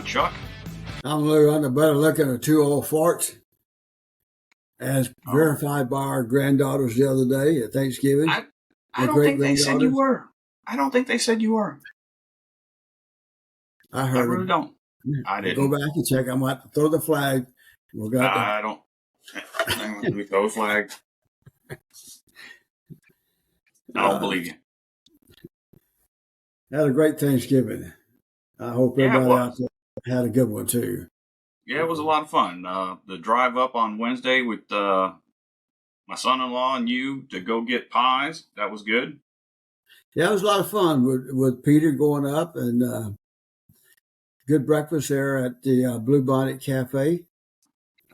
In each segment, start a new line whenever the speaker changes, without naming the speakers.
Chuck.
I'm Lou. I'm the better looking of two old farts, as verified by our granddaughters the other day at Thanksgiving.
I don't think they said you were. I don't think they said you were.
I heard
I really don't. I didn't.
Go back and check. I might throw the flag.
I don't. We throw a flag. I don't believe you.
Had a great Thanksgiving. I hope everybody out there had a good one too.
Yeah, it was a lot of fun. The drive up on Wednesday with my son-in-law and you to go get pies, that was good.
Yeah, it was a lot of fun with Peter going up and good breakfast there at the Blue Bonnet Cafe.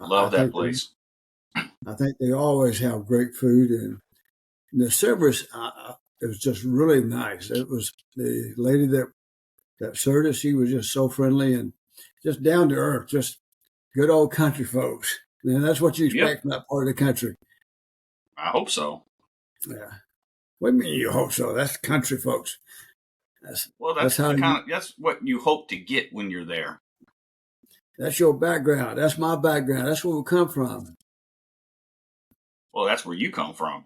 Love that place.
I think they always have great food, and the service it was just really nice. It was the lady that served us. She was just so friendly and just down to earth, just good old country folks. And that's what you expect from that part of the country.
I hope so.
Yeah. What do you mean you hope so? That's country folks.
That's what you hope to get when you're there.
That's your background. That's my background. That's where we come from.
Well, that's where you come from.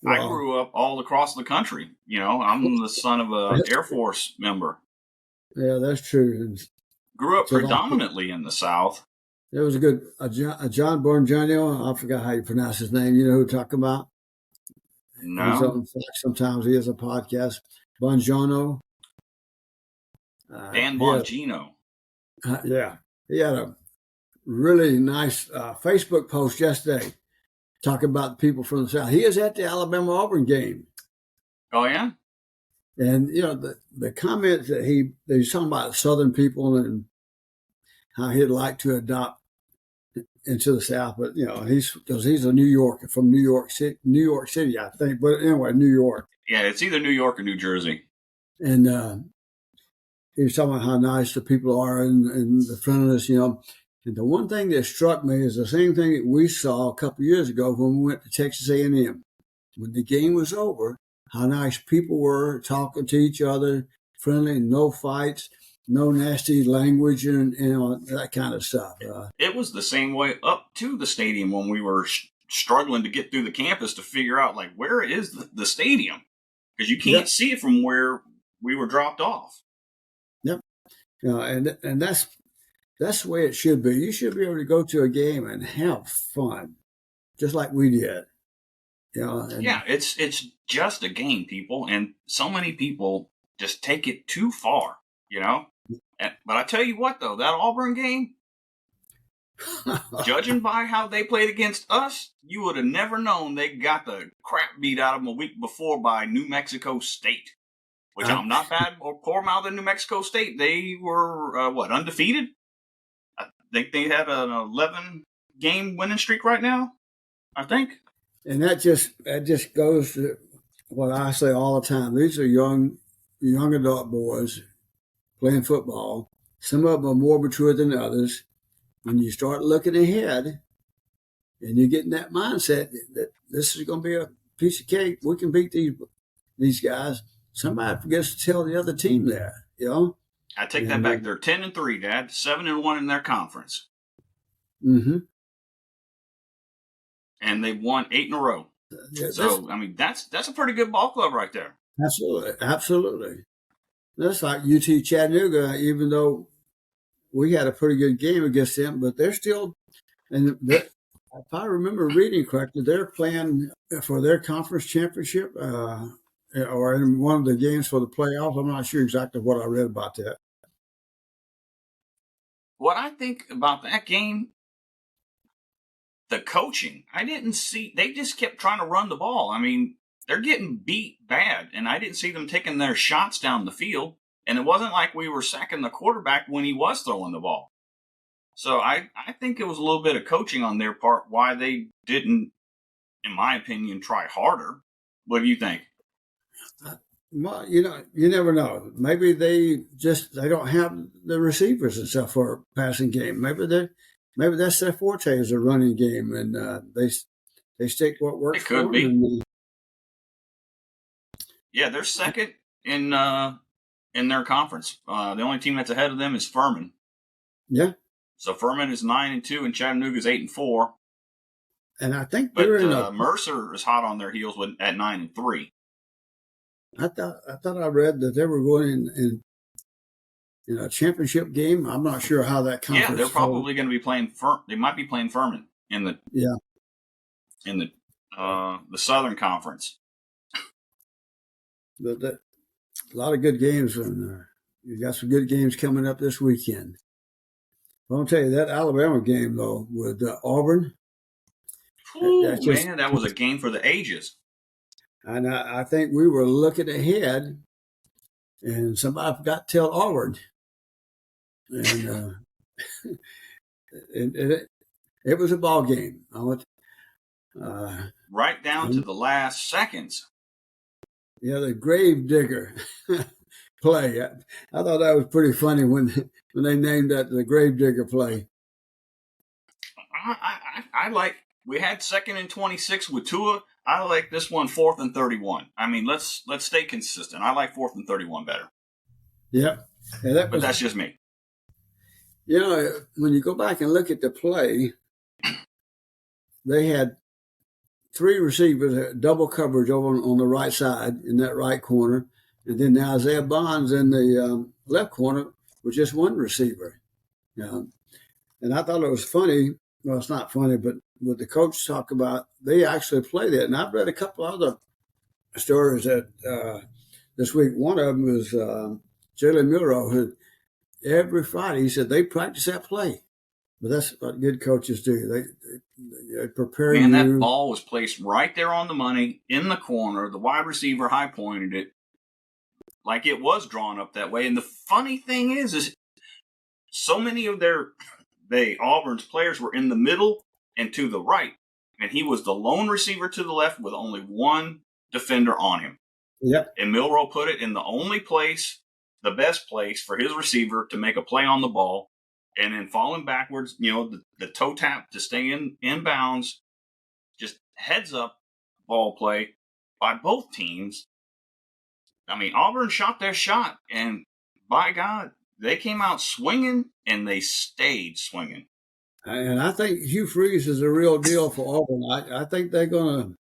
Well,
I grew up all across the country. You know, I'm the son of an Air Force member.
Yeah, that's true.
Grew up predominantly in the South.
There was a John Bongiorno. I forgot how you pronounce his name. You know who I'm talking about?
No.
He's on Fox sometimes. He has a podcast. Bongiorno.
Dan Bongino.
Yeah. He had a really nice Facebook post yesterday talking about the people from the South. He is at the Alabama-Auburn game.
Oh, yeah?
And, you know, the comments that he's talking about Southern people and how he'd like to adopt into the South. But, you know, he's a New Yorker from New York City, I think. But anyway, New York.
Yeah, it's either New York or New Jersey.
And he was talking about how nice the people are and the friendliness, you know. And the one thing that struck me is the same thing that we saw a couple of years ago when we went to Texas A&M. When the game was over, how nice people were talking to each other, friendly, no fights, no nasty language, and you know, that kind of stuff.
It was the same way up to the stadium when we were struggling to get through the campus to figure out, like, where is the stadium? Because you can't see it from where we were dropped off.
Yep. And that's the way it should be. You should be able to go to a game and have fun, just like we did. You know,
yeah, it's just a game, people, and so many people just take it too far, you know? But I tell you what, though, that Auburn game, judging by how they played against us, you would have never known they got the crap beat out of them a week before by New Mexico State, which I'm not bad or poor mouthing New Mexico State. They were, undefeated? I think they had an 11-game winning streak right now, I think.
And that just goes to what I say all the time. These are young adult boys playing football. Some of them are more mature than others. When you start looking ahead and you get in that mindset that this is going to be a piece of cake, we can beat these guys. Somebody forgets to tell the other team that, you know.
I take that back. They're 10-3, Dad. 7-1 in their conference.
Mm-hmm.
And they've won 8 in a row.
Yeah,
so, I mean, that's a pretty good ball club right there.
Absolutely. That's like UT Chattanooga, even though we had a pretty good game against them, but they're still, and if I remember reading correctly, they're playing for their conference championship or in one of the games for the playoffs. I'm not sure exactly what I read about that.
What I think about that game, the coaching, I didn't see, they just kept trying to run the ball. I mean, they're getting beat bad, and I didn't see them taking their shots down the field. And it wasn't like we were sacking the quarterback when he was throwing the ball. So I think it was a little bit of coaching on their part why they didn't, in my opinion, try harder. What do you think?
Well, you know, you never know. Maybe they don't have the receivers and stuff for a passing game. Maybe that's their forte is a running game, and they stick what works.
It could
for them.
be. Yeah, they're second in in their conference. The only team that's ahead of them is Furman.
Yeah.
So Furman is 9-2 and Chattanooga is 8-4.
And I think
But
they're in a.
Mercer is hot on their heels at 9-3.
I thought I read that they were going in a championship game. I'm not sure how that conference.
Yeah, they're probably going to be playing. They might be playing Furman in the the Southern Conference.
But a lot of good games, and you got some good games coming up this weekend. I'll tell you that Alabama game though with Auburn.
Ooh, man, that was a game for the ages.
And I think we were looking ahead, and somebody forgot to tell Auburn, and it was a ball game.
Right down to the last seconds.
Yeah, the grave digger play. I thought that was pretty funny when they named that the grave digger play.
I like. We had 2nd and 26 with Tua. I like this one 4th and 31. I mean, let's stay consistent. I like 4th and 31 better.
Yep.
But that's just me.
You know, when you go back and look at the play, they had 3 receivers, double coverage over on the right side in that right corner, and then Isaiah Bonds in the left corner with just 1 receiver. And I thought it was funny. Well, it's not funny, but what the coach talked about, they actually played it. And I've read a couple other stories that this week. One of them was Jalen Milroe, who every Friday he said they practice that play. But that's what good coaches do. They prepare you.
Man, that ball was placed right there on the money in the corner. The wide receiver high pointed it like it was drawn up that way. And the funny thing is so many of Auburn's players were in the middle and to the right. And he was the lone receiver to the left with only 1 defender on him.
Yep.
And Milroe put it in the only place, the best place for his receiver to make a play on the ball. And then falling backwards, the toe tap to stay in bounds, just heads up ball play by both teams. I mean, Auburn shot their shot, and by God, they came out swinging, and they stayed swinging.
And I think Hugh Freeze is a real deal for Auburn. I think they're going to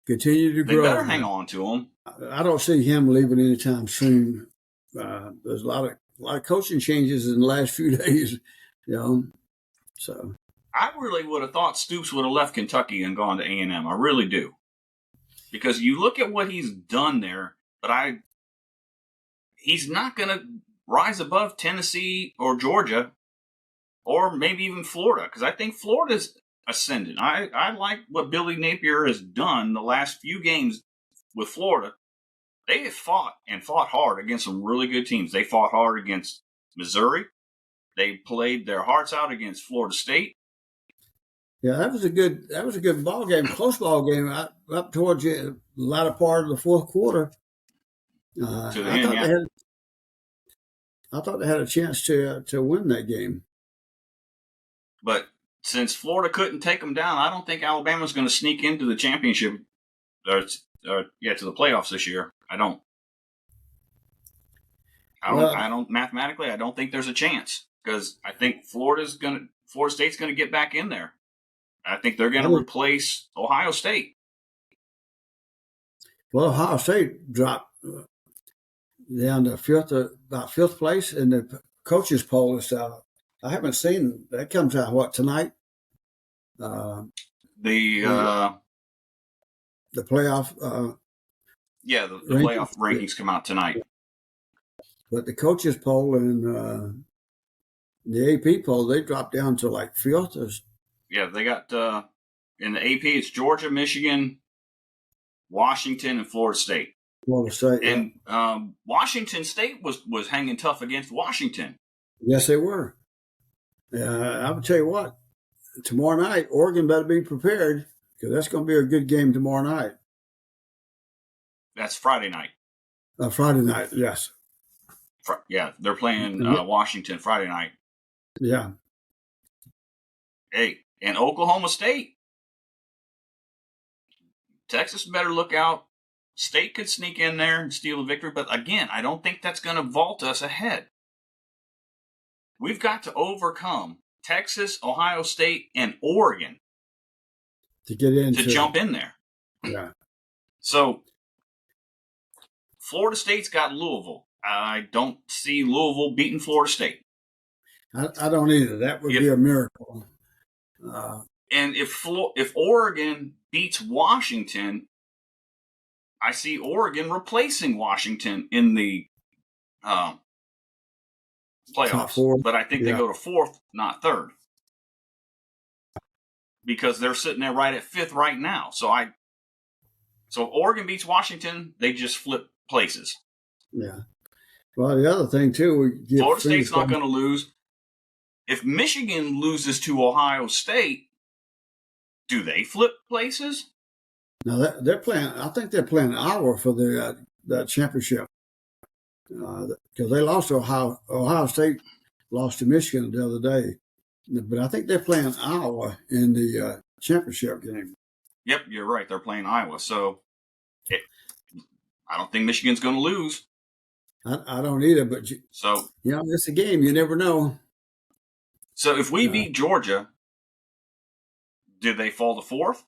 continue to grow.
They better hang on to him.
I don't see him leaving anytime soon. There's a lot of coaching changes in the last few days, So
I really would have thought Stoops would have left Kentucky and gone to A&M. I really do, because you look at what he's done there. But he's not going to rise above Tennessee or Georgia, or maybe even Florida, because I think Florida's ascendant. I like what Billy Napier has done the last few games with Florida. They have fought hard against some really good teams. They fought hard against Missouri. They played their hearts out against Florida State.
Yeah, that was a good ball game, close ball game up towards the latter part of the fourth quarter. I thought they had a chance to win that game.
But since Florida couldn't take them down, I don't think Alabama's going to sneak into the championship or to the playoffs this year. I don't mathematically. I don't think there's a chance, because I think Florida State's going to get back in there. I think they're going to replace Ohio State.
Well, Ohio State dropped down to fifth place in the coaches poll. I haven't seen that. Comes out tonight?
The
playoff.
The playoff rankings come out tonight.
But the coaches poll and the AP poll, they dropped down to like fifth.
Yeah, they got in the AP. It's Georgia, Michigan, Washington, and Florida State. And Washington State was hanging tough against Washington.
Yes, they were. I would tell you what, tomorrow night, Oregon better be prepared, because that's going to be a good game tomorrow night.
That's Friday night.
Friday night, yes.
They're playing Washington Friday night.
Yeah.
Hey, and Oklahoma State. Texas better look out. State could sneak in there and steal a victory, but again, I don't think that's going to vault us ahead. We've got to overcome Texas, Ohio State, and Oregon
to get into
to jump in there.
Yeah.
So Florida State's got Louisville. I don't see Louisville beating Florida State.
I don't either. That would be a miracle.
And if Oregon beats Washington, I see Oregon replacing Washington in the playoffs. But I think they go to fourth, not third. Because they're sitting there right at fifth right now. So if Oregon beats Washington, they just flip places.
Yeah. Well, the other thing, too,
Florida State's not going to lose. If Michigan loses to Ohio State, do they flip places?
No, they're playing. I think they're playing Iowa for the championship because they lost to Ohio State lost to Michigan the other day, but I think they're playing Iowa in the championship game.
Yep, you're right. They're playing Iowa, so I don't think Michigan's going to lose.
I don't either, but it's a game. You never know.
So if we beat Georgia, do they fall to fourth?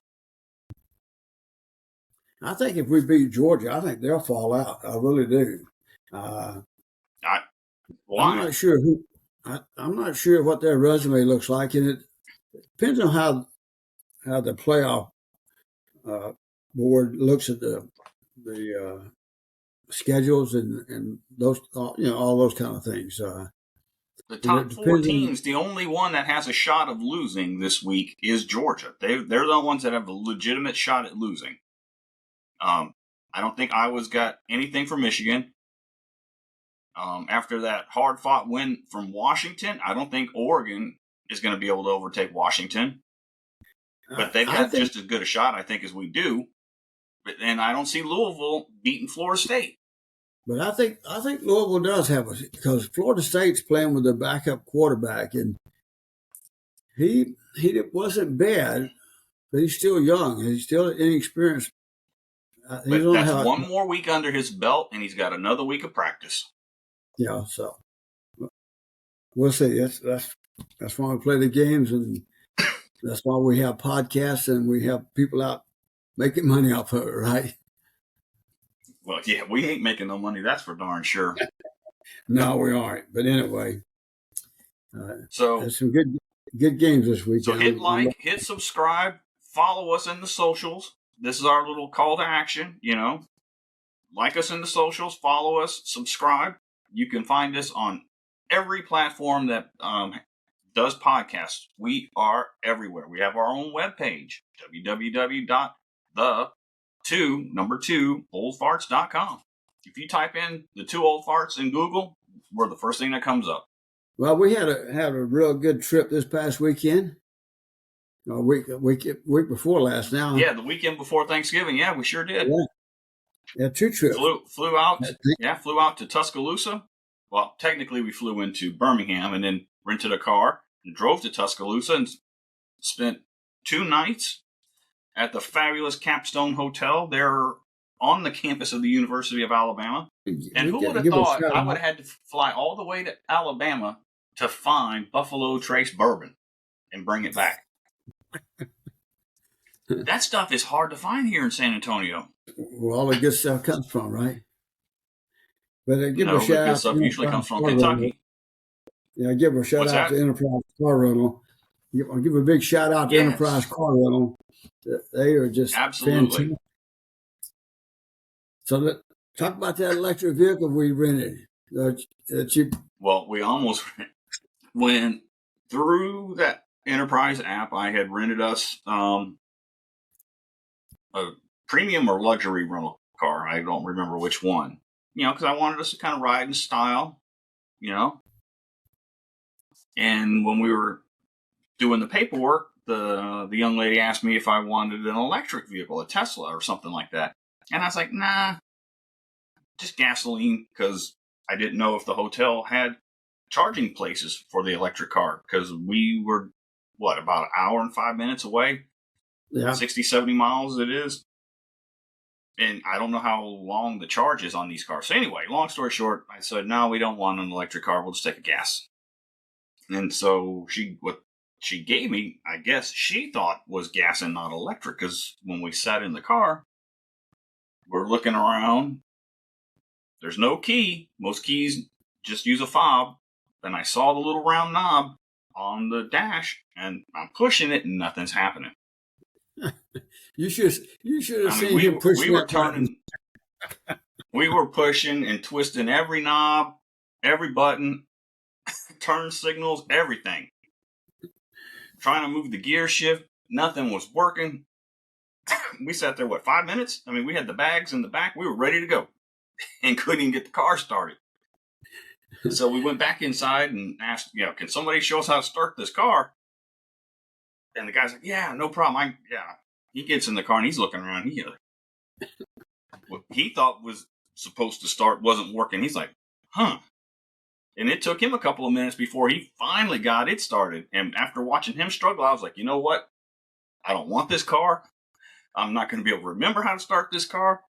I think if we beat Georgia, I think they'll fall out. I really do.
Why?
I'm not sure I'm not sure what their resume looks like, and it depends on how the playoff board looks at the schedules and those all those kind of things.
The top four teams, the only one that has a shot of losing this week is Georgia. They're the ones that have a legitimate shot at losing. I don't think Iowa's got anything for Michigan. After that hard-fought win from Washington, I don't think Oregon is going to be able to overtake Washington. But they've got just as good a shot, I think, as we do. And I don't see Louisville beating Florida State.
But I think Louisville does have because Florida State's playing with their backup quarterback, and he wasn't bad, but he's still young. He's still inexperienced.
But that's one more week under his belt, and he's got another week of practice.
Yeah, so we'll see. That's why we play the games, and that's why we have podcasts and we have people out making money off of it, right?
Well, yeah, we ain't making no money. That's for darn sure.
No, we aren't. But anyway,
so
there's some good games this week.
So hit like, hit subscribe, follow us in the socials. This is our little call to action. Like us in the socials, follow us, subscribe. You can find us on every platform that does podcasts. We are everywhere. We have our own webpage, www.the2oldfarts.com. If you type in the 2 old farts in Google, we're the first thing that comes up.
Well, we had a real good trip this past weekend. Week before last now.
Yeah, the weekend before Thanksgiving. Yeah, we sure did.
Yeah, 2 trips.
Flew out. Yeah, flew out to Tuscaloosa. Well, technically we flew into Birmingham and then rented a car and drove to Tuscaloosa and spent 2 nights at the fabulous Capstone Hotel. They're on the campus of the University of Alabama. And who would have thought I would have had to fly all the way to Alabama to find Buffalo Trace bourbon and bring it back? That stuff is hard to find here in San Antonio.
Where all the good stuff comes from, right? But give a shout
the
out.
Good stuff usually comes from Kentucky.
Yeah, give a shout out to Enterprise Car Rental. I'll give a big shout out to Enterprise Car Rental. They are just fantastic. So talk about that electric vehicle we rented.
Well, we almost went through that Enterprise app. I had rented us a premium or luxury rental car. I don't remember which one. Because I wanted us to kind of ride in style, And when we were doing the paperwork, the young lady asked me if I wanted an electric vehicle, a Tesla or something like that. And I was like, nah, just gasoline, because I didn't know if the hotel had charging places for the electric car, because we were, about an hour and 5 minutes away? Yeah. 60, 70 miles it is. And I don't know how long the charge is on these cars. So anyway, long story short, I said, no, we don't want an electric car. We'll just take a gas. And so what she gave me, I guess she thought was gas and not electric, because when we sat in the car, we're looking around. There's no key. Most keys just use a fob. Then I saw the little round knob on the dash, and I'm pushing it, and nothing's happening.
You should have seen him pushing that button.
We were pushing and twisting every knob, every button, turn signals, everything. Trying to move the gear shift, nothing was working. We sat there, 5 minutes? I mean, we had the bags in the back. We were ready to go and couldn't even get the car started. So we went back inside and asked, can somebody show us how to start this car? And the guy's like, yeah, no problem. He gets in the car and he's looking around. What he thought was supposed to start wasn't working. He's like, huh. And it took him a couple of minutes before he finally got it started. And after watching him struggle, I was like, you know what? I don't want this car. I'm not going to be able to remember how to start this car.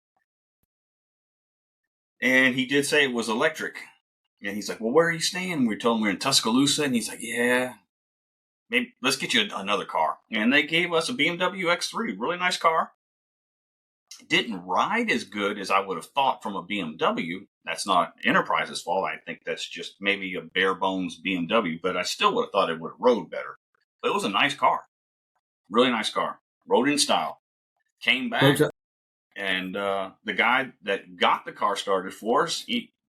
And he did say it was electric. And he's like, well, where are you staying? We told him we're in Tuscaloosa. And he's like, yeah, maybe let's get you another car. And they gave us a BMW X3, really nice car. Didn't ride as good as I would have thought from a BMW. That's not Enterprise's fault. I think that's just maybe a bare bones BMW, but I still would have thought it would have rode better. But it was a nice car. Really nice car. Rode in style. Came back, and the guy that got the car started for us,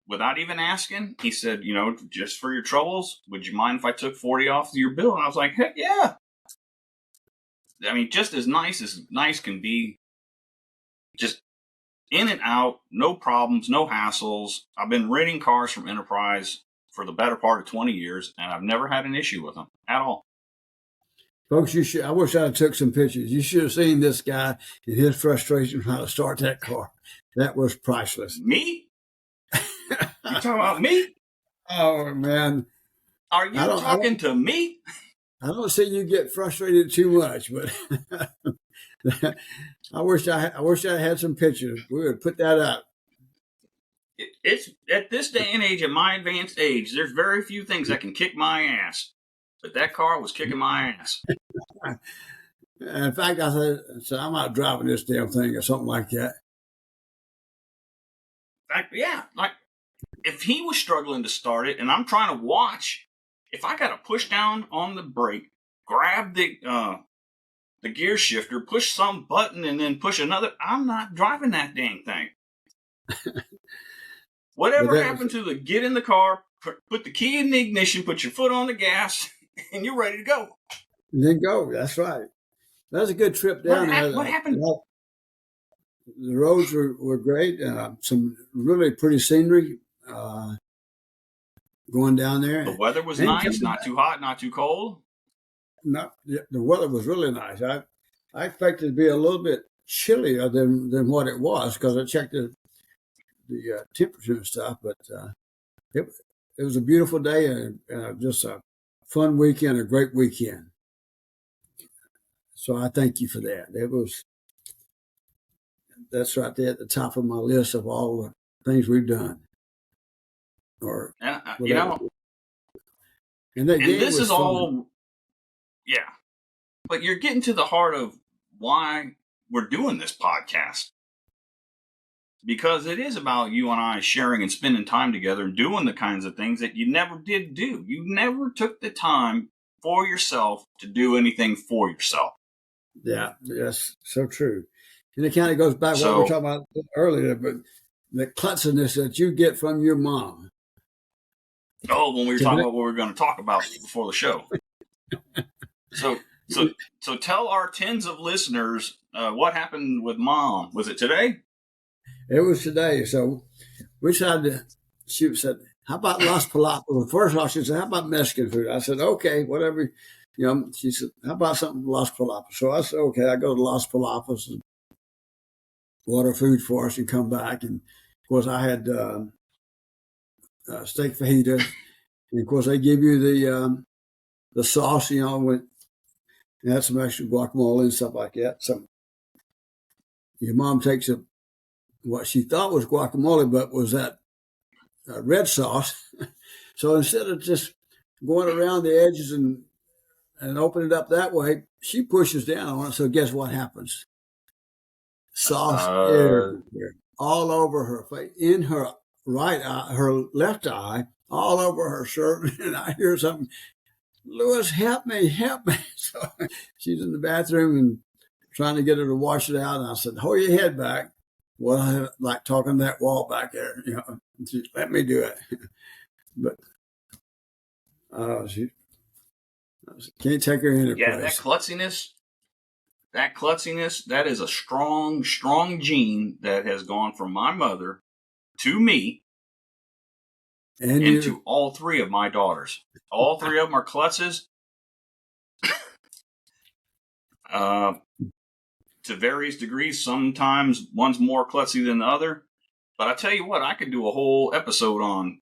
without even asking, he said, just for your troubles, would you mind if I took $40 off your bill? And I was like, heck yeah. I mean, just as nice can be. Just in and out, no problems, no hassles. I've been renting cars from Enterprise for the better part of 20 years, and I've never had an issue with them at all.
Folks, I wish I took some pictures. You should have seen this guy and his frustration how to start that car. That was priceless.
Me? You talking about me?
Oh, man.
Are you talking to me?
I don't see you get frustrated too much, but I wish I had some pictures. We would put that up.
It's at this day and age, at my advanced age, there's very few things that can kick my ass. But that car was kicking my ass.
In fact, I said, I'm not driving this damn thing or something like that.
Like if he was struggling to start it and I'm trying to watch, if I got to push down on the brake, grab the gear shifter, push some button and then push another, I'm not driving that dang thing. Whatever happened to the get in the car, put the key in the ignition, put your foot on the gas, and you're ready to go.
And then go. That's right. That was a good trip down there.
What happened?
The roads were great. Some really pretty scenery going down there.
The weather was nice, not too hot, not too cold.
The weather was really nice. I expected it to be a little bit chillier than what it was because I checked the temperature and stuff. But it was a beautiful day and just a fun weekend, a great weekend. So I thank you for that. That's right there at the top of my list of all the things we've done.
And
and this
is all, yeah. But you're getting to the heart of why we're doing this podcast. Because it is about you and I sharing and spending time together and doing the kinds of things that you never did do. You never took the time for yourself to do anything for yourself.
Yeah, yes, so true. And it kind of goes back to what we were talking about earlier, but the klutziness that you get from your mom.
Oh, when we were talking about what we were going to talk about before the show. So tell our tens of listeners what happened with Mom. Was it today?
It was today. So we decided she said, how about Las Palapas? First off, she said, how about Mexican food? I said, okay, whatever. She said, how about something Las Palapas? So I said, okay, I go to Las Palapas and order food for us and come back. And of course, I had steak fajita. And of course, they give you the sauce, with and had some extra guacamole and stuff like that. So your mom takes a what she thought was guacamole, but was that red sauce. So instead of just going around the edges and open it up that way, she pushes down on it. So guess what happens? Sauce
Uh,
everywhere, all over her face, in her right eye, her left eye, all over her shirt. And I hear something, Lewis, help me, help me. So she's in the bathroom and trying to get her to wash it out. And I said, hold your head back. Well, I like talking to that wall back there, she, let me do it. But she can't take her any
yeah,
place.
that klutziness, that is a strong, strong gene that has gone from my mother to me and to all three of my daughters. All three of them are klutzes. To various degrees. Sometimes one's more klutzy than the other. But I tell you what, I could do a whole episode on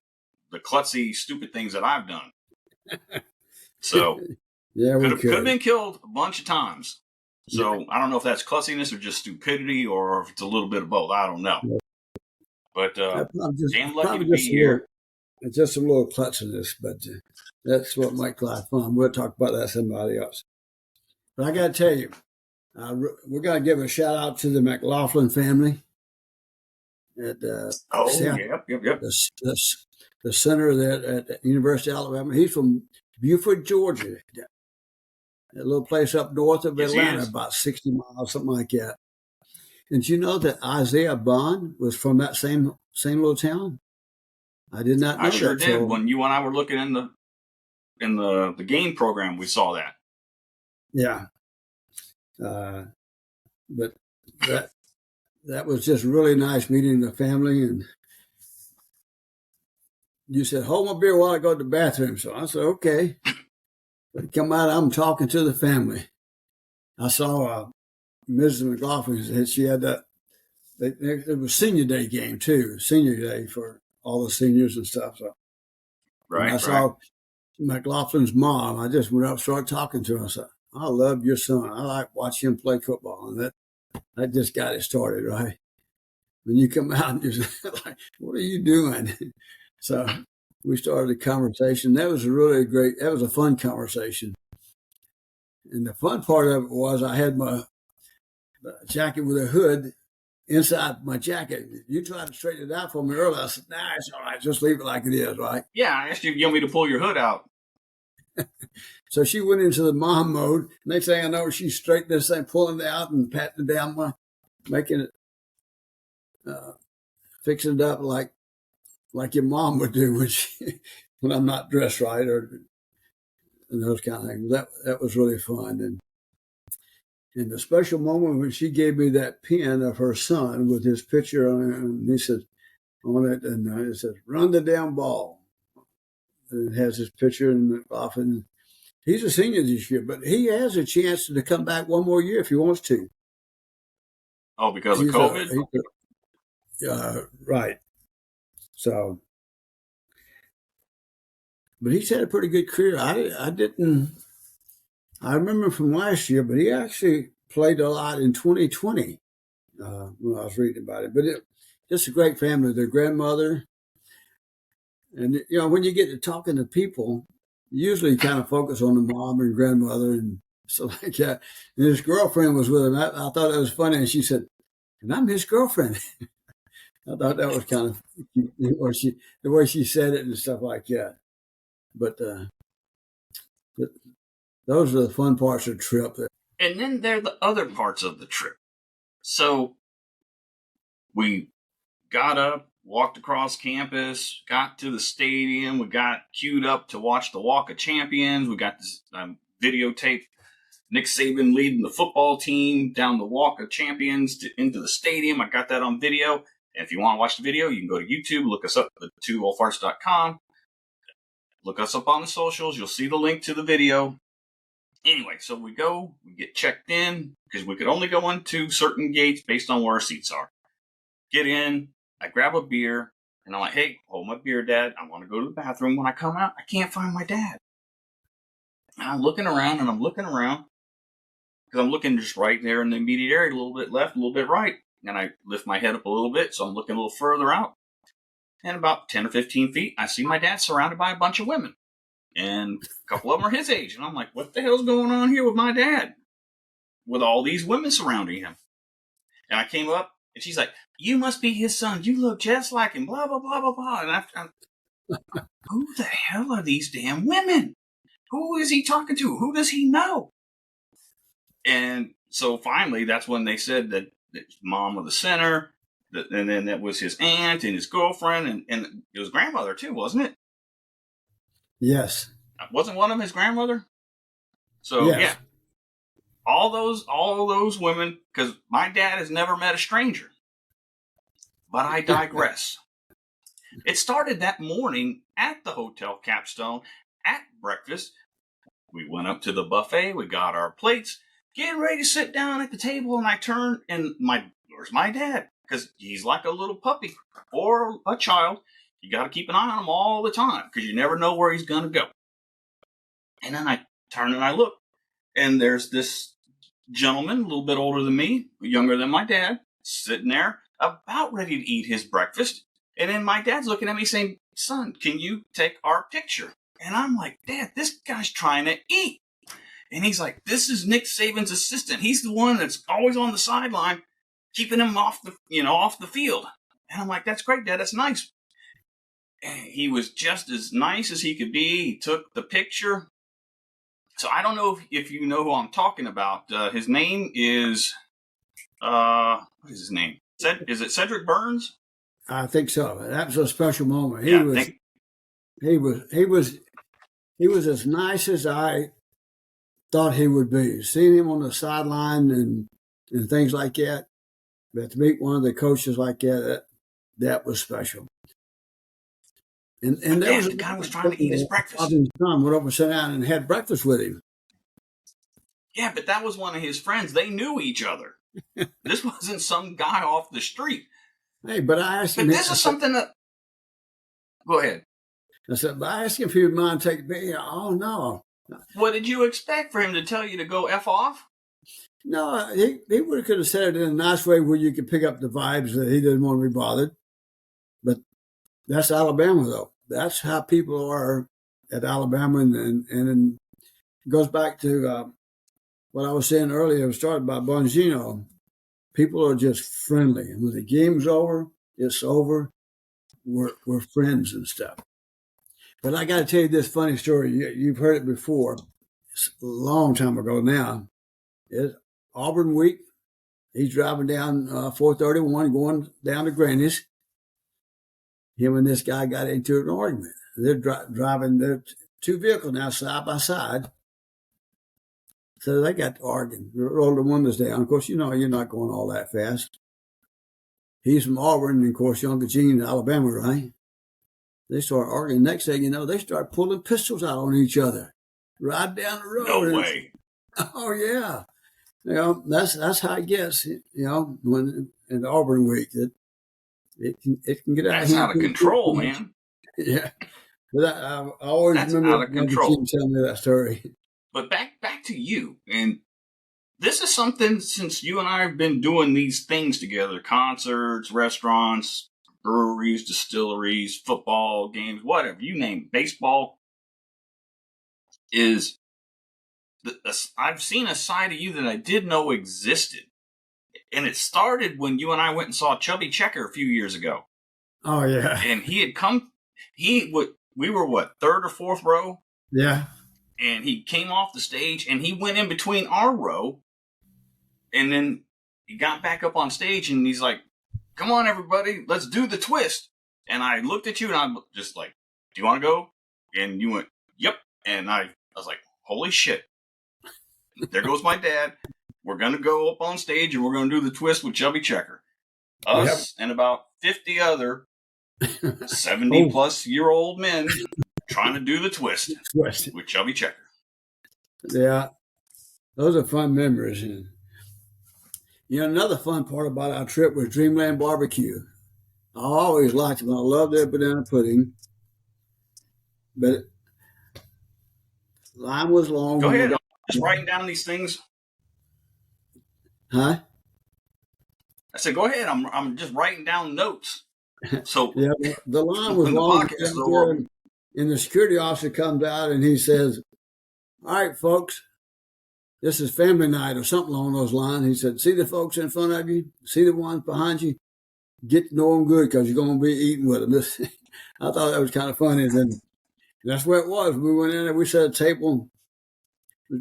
the klutzy, stupid things that I've done. So,
yeah, we
could have been killed a bunch of times. So, yeah. I don't know if that's klutziness or just stupidity or if it's a little bit of both. I don't know. Yeah. But damn lucky to be here.
It's just a little klutziness, but that's what makes life fun. We'll talk about that somebody else. But I got to tell you, we're going to give a shout out to the McLaughlin family at
yep.
The center there at the University of Alabama. He's from Beaufort, Georgia, that little place up north of Atlanta, about 60 miles, something like that. And you know that Isaiah Bond was from that same little town? I did not know that.
I sure did. When you and I were looking in the game program, we saw that.
Yeah. But that was just really nice meeting the family. And you said, hold my beer while I go to the bathroom. So I said, okay. But come out, I'm talking to the family. I saw Mrs. McLaughlin. She had that. It was senior day game too. Senior day for all the seniors and stuff. So right. I saw McLaughlin's mom. I just went up, started talking to her. I said, I love your son. I like watching him play football, and that just got it started, right? When you come out, and you're like, what are you doing? So we started a conversation. That was a fun conversation. And the fun part of it was I had my jacket with a hood inside my jacket. You tried to straighten it out for me earlier. I said, nah, it's all right. Just leave it like it is, right?
Yeah, I asked you if you want me to pull your hood out.
So she went into the mom mode. Next thing I know, she straightened this thing, pulling it out and patting it down, making it, fixing it up like your mom would do when I'm not dressed right and those kind of things. That was really fun. And the special moment when she gave me that pin of her son with his picture on it, and he said on it, and it says, "Run the damn ball." And it has his picture, and often he's a senior this year, but he has a chance to come back one more year if he wants to.
Oh, because of COVID?
Right. So, but he's had a pretty good career. I remember from last year, but he actually played a lot in 2020 when I was reading about it. But just a great family. Their grandmother, and when you get to talking to people, you usually kind of focus on the mom and grandmother and stuff like that. And his girlfriend was with him. I thought that was funny, and she said, "And I'm his girlfriend." I thought that was kind of the way she said it and stuff like that. But those are the fun parts of the trip.
And then there are the other parts of the trip. So we got up, walked across campus, got to the stadium. We got queued up to watch the Walk of Champions. We got this videotape Nick Saban leading the football team down the Walk of Champions into the stadium. I got that on video. And if you want to watch the video, you can go to YouTube, look us up at twooldfarts.com. Look us up on the socials. You'll see the link to the video. Anyway, so we get checked in because we could only go into certain gates based on where our seats are. Get in, I grab a beer, and I'm like, hey, hold my beer, Dad. I want to go to the bathroom. When I come out, I can't find my dad. And I'm looking around because I'm looking just right there in the immediate area, a little bit left, a little bit right. and I lift my head up a little bit, so I'm looking a little further out. And about 10 or 15 feet, I see my dad surrounded by a bunch of women. And a couple of them are his age. And I'm like, what the hell's going on here with my dad? With all these women surrounding him. And I came up, and she's like, you must be his son. You look just like him, blah, blah, blah, blah, blah. And who the hell are these damn women? Who is he talking to? Who does he know? And so finally, that's when they said that mom was the center. And then that was his aunt and his girlfriend, and it was grandmother too, wasn't it?
Yes.
Wasn't one of them his grandmother? So yes. Yeah, all those women, because my dad has never met a stranger. But I digress. It started that morning at the Hotel Capstone at breakfast. We went up to the buffet. We got our plates, getting ready to sit down at the table, and I turned, and where's my dad? Because he's like a little puppy or a child. You got to keep an eye on him all the time because you never know where he's going to go. And then I turn and I look, and there's this gentleman, a little bit older than me, younger than my dad, sitting there about ready to eat his breakfast. And then my dad's looking at me saying, son, can you take our picture? And I'm like, Dad, this guy's trying to eat. And he's like, this is Nick Saban's assistant. He's the one that's always on the sideline, keeping him off the field. And I'm like, that's great, Dad. That's nice. And he was just as nice as he could be. He took the picture. So I don't know if you know who I'm talking about. His name is, what is his name? Is it Cedric Burns?
I think so. That was a special moment. He was as nice as I thought he would be. Seeing him on the sideline and things like that, but to meet one of the coaches like that was special. And
the guy was trying to eat his breakfast.
His son went over, sat down, and had breakfast with him.
Yeah, but that was one of his friends. They knew each other. This wasn't some guy off the street.
Hey, but I asked him.
But this is something that. Go ahead.
I said, but I asked him if he would mind taking me. Oh no.
What did you expect for him to tell you to go F off?
No, he could have said it in a nice way where you could pick up the vibes that he didn't want to be bothered. But that's Alabama, though. That's how people are at Alabama, and it goes back to what I was saying earlier. It was started by Bongino. People are just friendly. And when the game's over, it's over. We're friends and stuff. But I got to tell you this funny story. You've heard it before. It's a long time ago now. It's Auburn week. He's driving down 431, going down to Granny's. Him and this guy got into an argument. They're driving their two vehicles now side by side. So they got to arguing. They rolled the windows down. Of course, you're not going all that fast. He's from Auburn, and of course, Uncle Gene in Alabama, right? They start arguing. Next thing you know, they start pulling pistols out on each other. Right down the road.
No way.
Oh, yeah. That's how it gets, when in the Auburn week. It can get out
That's out of control, man.
Yeah. But I always remember when Gene telling me that story.
But back to you. And this is something, since you and I have been doing these things together, concerts, restaurants, breweries, distilleries, football games, whatever, you name it, baseball, I've seen a side of you that I didn't know existed. And it started when you and I went and saw Chubby Checker a few years ago.
Oh, yeah.
And he had come, we were what, third or fourth row?
Yeah.
And he came off the stage and he went in between our row. And then he got back up on stage and he's like, come on, everybody, let's do the twist. And I looked at you and I'm just like, do you want to go? And you went, yep. And I was like, holy shit. There goes my dad. We're going to go up on stage and we're going to do the twist with Chubby Checker. Us and about 50 other 70-plus-year-old men trying to do the twist with Chubby Checker.
Yeah. Those are fun memories. And, another fun part about our trip was Dreamland Barbecue. I always liked it. I loved their banana pudding. But line was long.
Go ahead. Just writing down these things.
Huh?
I said, go ahead. I'm just writing down notes. So
Yeah, the line was
when the
long
podcast is
there,
over,
and the security officer comes out and he says, "All right, folks, this is family night," or something along those lines. He said, "See the folks in front of you? See the ones behind you? Get to know them good because you're going to be eating with them." I thought that was kind of funny. And then that's where it was. We went in there. We set a table.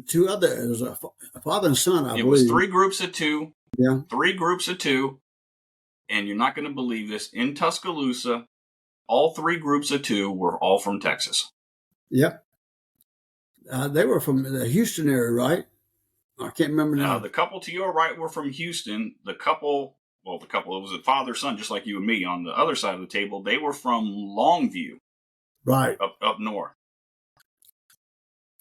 Two other, it was a father and son, I believe.
It was 3 groups of 2.
Yeah.
3 groups of 2. And you're not going to believe this. In Tuscaloosa, all 3 groups of 2 were all from Texas.
Yep. They were from the Houston area, right? I can't remember now.
The couple to your right were from Houston. The couple, it was a father-son, just like you and me. On the other side of the table, they were from Longview.
Right.
Up north.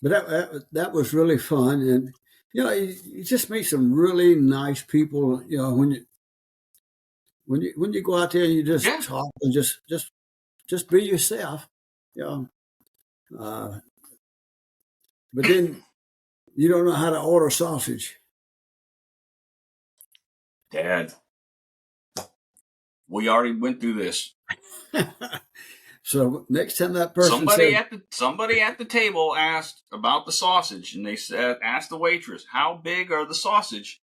But that was really fun. And, you just meet some really nice people, when you go out there and you just talk and just be yourself, but then you don't know how to order sausage.
Dad, we already went through this.
So next time that person
somebody at the table asked about the sausage, and they asked the waitress, "How big are the sausage,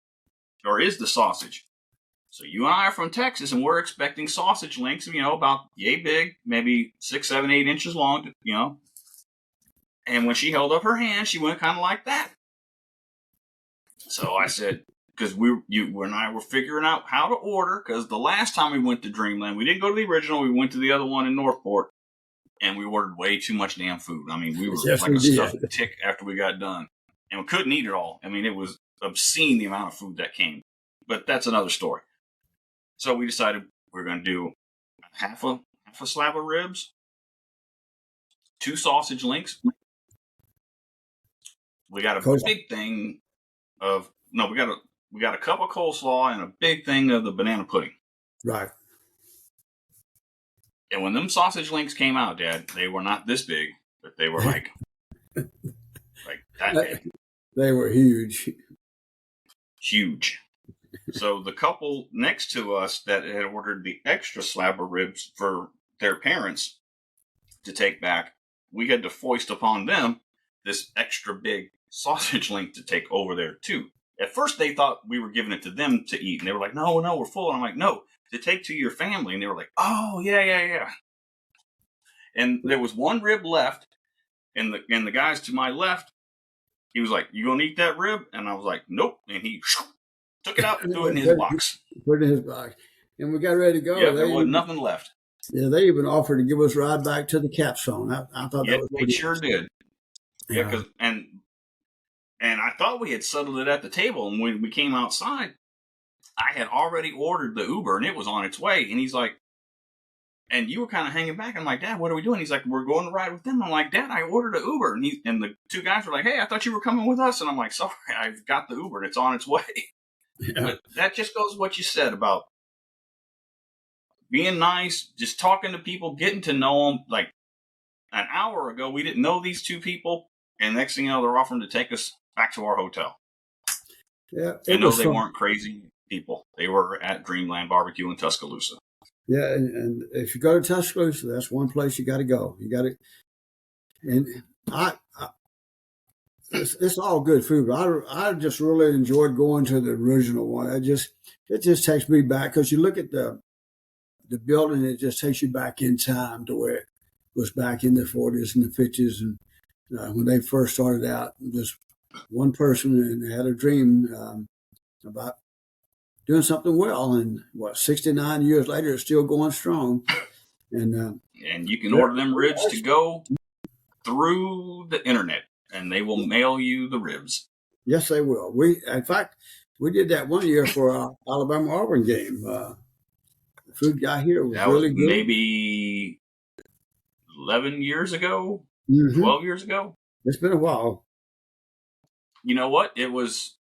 or is the sausage?" So you and I are from Texas, and we're expecting sausage links, about yay big, maybe 6, 7, 8 inches long, And when she held up her hand, she went kind of like that. So I said, because you and I were figuring out how to order, because the last time we went to Dreamland, we didn't go to the original, we went to the other one in Northport, and we ordered way too much damn food. I mean, we were like a stuffed tick after we got done, and we couldn't eat it all. I mean, it was obscene the amount of food that came, but that's another story. So we decided we're going to do half a slab of ribs, 2 sausage links. We got a big thing of we got a cup of coleslaw and a big thing of the banana pudding.
Right.
And when them sausage links came out, Dad, they were not this big, but they were like that big.
They were huge.
Huge. So the couple next to us that had ordered the extra slab of ribs for their parents to take back, we had to foist upon them this extra big sausage link to take over there too. At first they thought we were giving it to them to eat, and they were like, no, we're full. And I'm like, no, to take to your family. And they were like, oh, yeah. And there was 1 rib left, and the guys to my left, he was like, you gonna eat that rib? And I was like, nope. And he took it out and threw it in his box.
Put it in his box. And we got ready to go.
Yeah, there wasn't nothing left.
Yeah, they even offered to give us a ride back to the capstone. I thought that was
they sure did. Yeah, and I thought we had settled it at the table. And when we came outside, I had already ordered the Uber, and it was on its way. And he's like, and you were kind of hanging back. I'm like, Dad, what are we doing? He's like, we're going to ride with them. I'm like, Dad, I ordered an Uber. And the 2 guys were like, hey, I thought you were coming with us. And I'm like, sorry, I've got the Uber, and it's on its way. Yeah. But that just goes what you said about being nice, just talking to people, getting to know them. Like an hour ago, we didn't know these 2 people, and next thing you know, they're offering to take us back to our hotel.
Yeah,
and no, they weren't crazy people. They were at Dreamland Barbecue in Tuscaloosa.
Yeah, and if you go to Tuscaloosa, that's one place you got to go. You got to, and it's all good food. But I just really enjoyed going to the original one. It just takes me back, because you look at the building, it just takes you back in time to where it was back in the 40s and the 50s, and when they first started out, just one person and had a dream about doing something well, and 69 years later, it's still going strong. And
you can order them ribs to go through the internet, and they will mail you the ribs.
Yes, they will. In fact, we did that one year for our Alabama-Auburn game. The food guy here was really good.
Maybe 11 years ago, 12 years ago.
It's been a while.
You know what? It was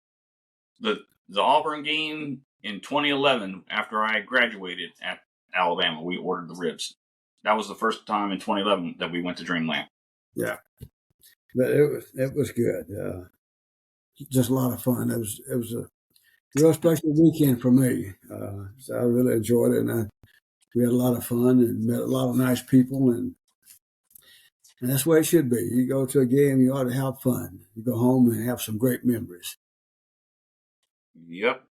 the Auburn game in 2011, after I graduated at Alabama. We ordered the ribs. That was the first time in 2011 that we went to Dreamland.
Yeah, but it was good. Just a lot of fun. It was a real special weekend for me. So I really enjoyed it, and we had a lot of fun and met a lot of nice people, and that's the way it should be. You go to a game, you ought to have fun. You go home and have some great memories.
Yep.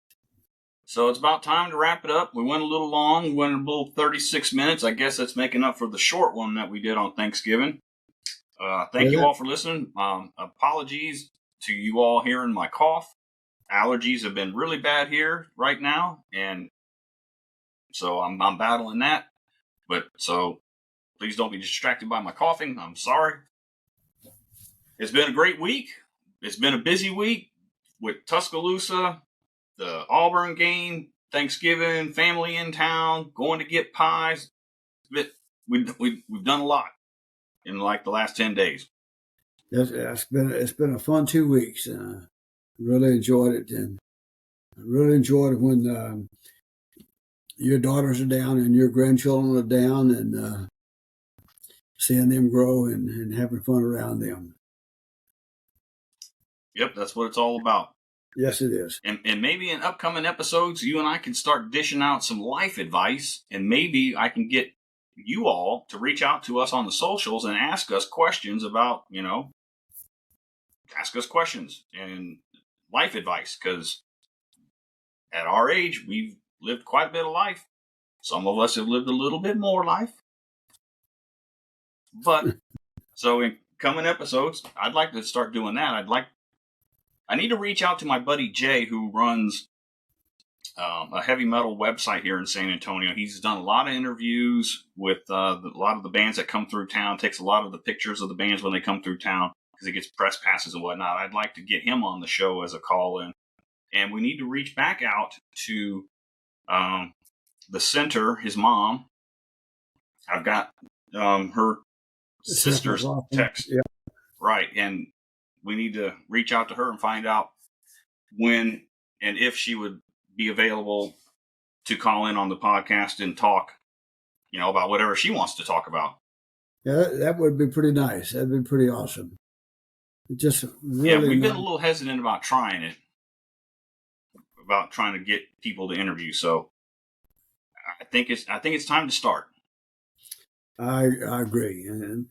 So it's about time to wrap it up. We went a little long. We went a little 36 minutes. I guess that's making up for the short one that we did on Thanksgiving. Thank you all for listening. Apologies to you all hearing my cough. Allergies have been really bad here right now, and so I'm battling that. But so please don't be distracted by my coughing. I'm sorry. It's been a great week. It's been a busy week with Tuscaloosa, the Auburn game, Thanksgiving, family in town, going to get pies. We've done a lot in like the last 10 days.
It's been a fun 2 weeks. Really enjoyed it, and I really enjoyed it when your daughters are down and your grandchildren are down, and seeing them grow and having fun around them.
Yep, that's what it's all about.
Yes, it is.
And maybe in upcoming episodes, you and I can start dishing out some life advice, and maybe I can get you all to reach out to us on the socials and ask us questions about, ask us questions and life advice, because at our age, we've lived quite a bit of life. Some of us have lived a little bit more life. But so in coming episodes, I'd like to start doing that. I need to reach out to my buddy Jay, who runs a heavy metal website here in San Antonio. He's done a lot of interviews with a lot of the bands that come through town, takes a lot of the pictures of the bands when they come through town because he gets press passes and whatnot. I'd like to get him on the show as a call-in. And we need to reach back out to the center, his mom. I've got her sister's text.
Yeah.
Right, and we need to reach out to her and find out when and if she would be available to call in on the podcast and talk, about whatever she wants to talk about.
Yeah, that would be pretty nice. That'd be pretty awesome. Just really
we've been a little hesitant about trying it, about trying to get people to interview. So I think it's time to start.
I agree, and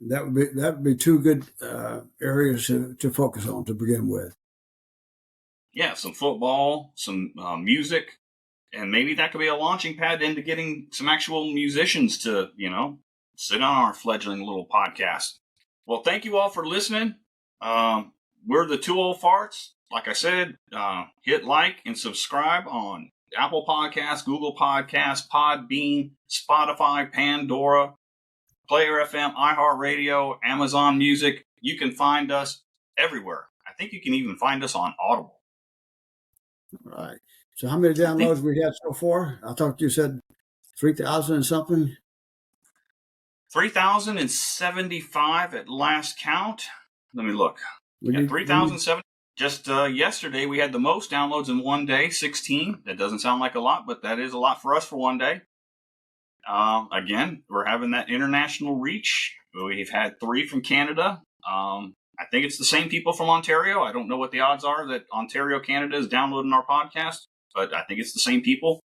that would be two good areas to focus on to begin with.
Yeah, some football, some music, and maybe that could be a launching pad into getting some actual musicians to, sit on our fledgling little podcast. Well, thank you all for listening. We're the Two Old Farts. Like I said, hit like and subscribe on Apple Podcasts, Google Podcasts, Podbean, Spotify, Pandora, Player FM, iHeartRadio, Amazon Music. You can find us everywhere. I think you can even find us on Audible.
All right. So how many downloads we had so far? I thought you said 3,000 and something.
3,075 at last count. Let me look. 3,007. Just yesterday, we had the most downloads in one day, 16. That doesn't sound like a lot, but that is a lot for us for one day. Again, we're having that international reach. We've had 3 from Canada. I think it's the same people from Ontario. I don't know what the odds are that Ontario, Canada is downloading our podcast, but I think it's the same people.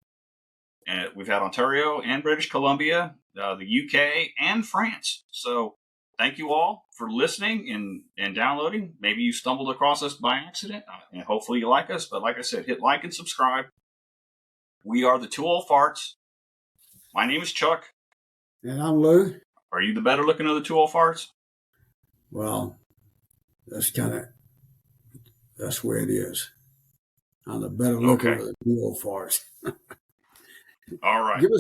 And we've had Ontario and British Columbia, the UK, and France. So thank you all for listening and downloading. Maybe you stumbled across us by accident, and hopefully you like us. But like I said, hit like and subscribe. We are the Two Old Farts. My name is Chuck.
And I'm Lou.
Are you the better looking of the Two Old Farts?
Well, that's the way it is. I'm the better looking of the Two Old Farts.
All right.
Give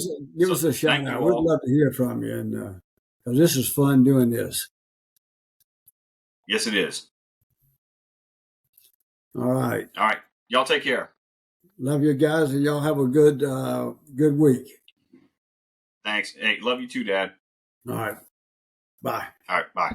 us a shout out. We'd love to hear from you, and because this is fun doing this.
Yes, it is.
All right.
Y'all take care.
Love you guys, and y'all have a good week.
Thanks. Hey, love you too, Dad.
All right. Bye.
All right. Bye.